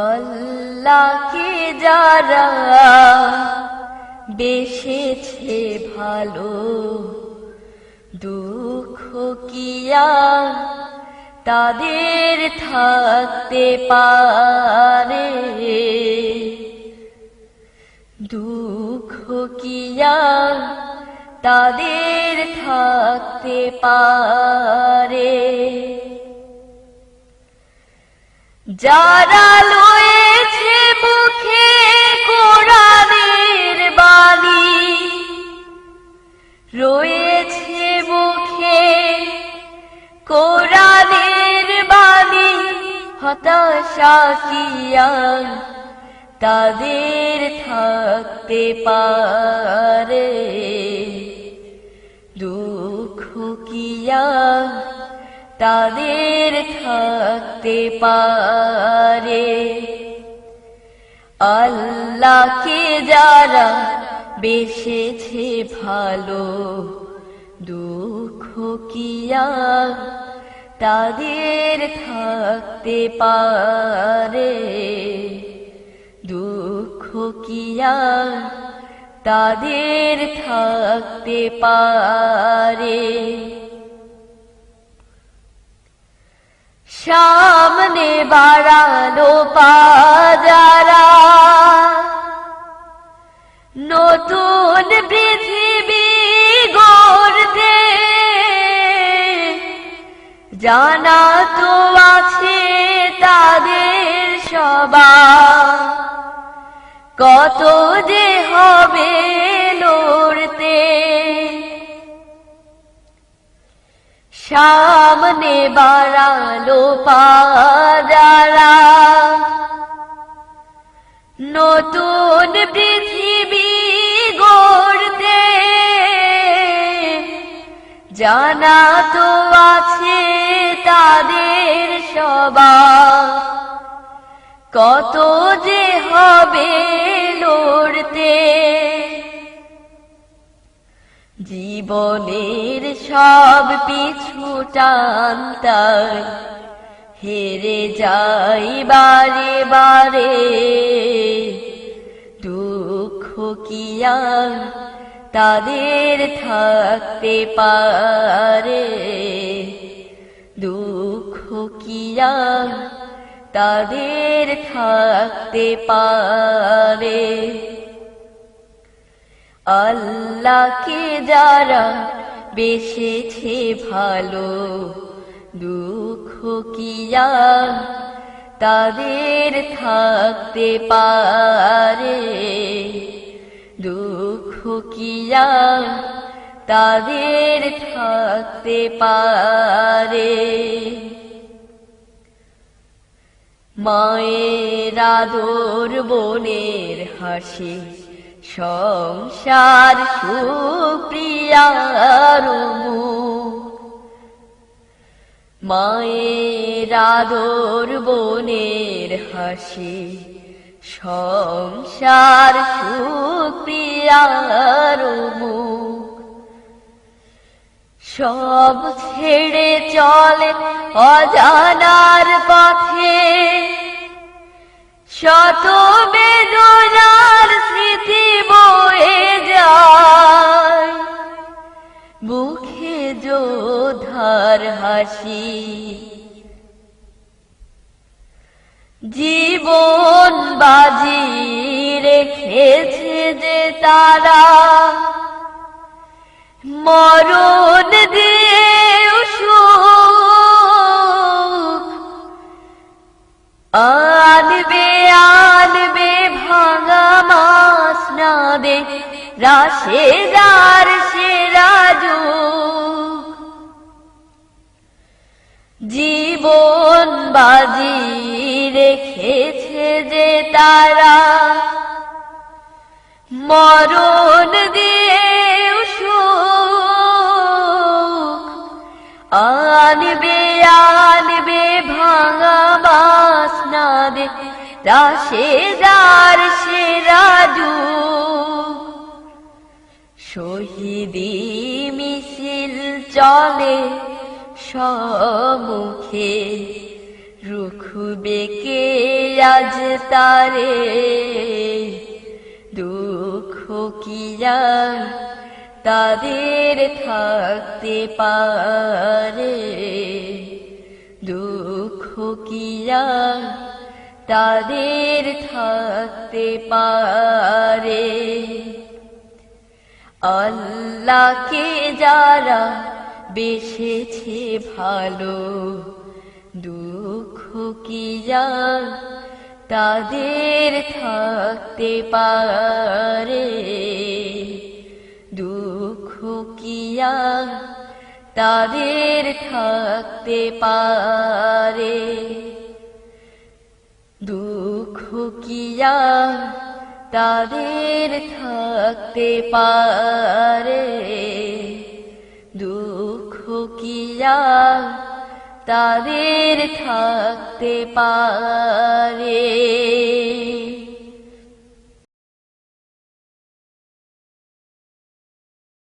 আল্লাহকে যারা বেসেছে ভালো, দুঃখ কিয়া তাদের থাকতে পারে, দুঃখ কিয়া তাদের থাকতে পারে। যারা লয়েছে মুখে কোরআনের বাণী, রয়েছে মুখে কোরআনের বাণী, হতাশা কিয়া তাদের থাকতে পারে, দুঃখ কিয়া তাদের থাকতে পারে। আল্লাহকে যারা বেসেছে ভালো, দুঃখ কিয়া তাদের থাকতে পারে, দুঃখ কিয়া তাদের থাকতে পারে। সামনে বাড়ালো পা যারা, নতুন পৃথিবী গড়তে, জানা তো আছে তাদের সবার কত যে হবে লড়তে। সামনে বাড়ালো পা যারা, নতুন পৃথিবী গড়তে, জানা তো আছে তাদের সবার কত যে হবে লড়তে। জীবনের সব পিছু টানতাই হেরে যাই বারে বারে, দুঃখ কিয়া তাদের থাকতে পারে, দুঃখ কিয়া তাদের থাকতে পারে। আল্লাহকে যারা বেসেছে ভালো, দুঃখ কিয়া তাদের থাকতে পারে, দুঃখ কিয়া তাদের থাকতে পারে। মায়ের আদর বোনের হাসি, সংসার সুপ্রিয়ার মুখ, মায়ের আদর বোনের হাসি, সংসার সুপ্রিয়ার মুখ। সব ছেড়ে চলে অজানার পথে, শত বেদনার স্মৃতি বয়ে যায়, মুখে যোদ্ধার হাসি। জীবন বাজি রেখেছে যে তারা, মরণ দিয়েও সুখ আনবে আনবে ভাঙা মাসনাদে রাশেদার সেরা যুগ। জীবন বাজি রেখেছে যে তারা, মরণ দিয়েও সুখ আনবে আনবে ভাঙা মাসনাদে রাশেদার সেরা যুগ। শহীদি মিছিল চলে সম্মুখে, রুখ বেঁকে আজ তারে দুঃখ কি আর তাদের থাকতে পারে, দুঃখ কি আর তাদের থাকতে পারে। আল্লাহকে যারা বেসেছে ভালো, দুঃখ কি আর তাদের থাকতে পারে, দুঃখ কি আর তাদের থাকতে পারে, দুঃখ কি আর তাদের থাকতে পারে, দুঃখ কি আর তাদের থাকতে পারে।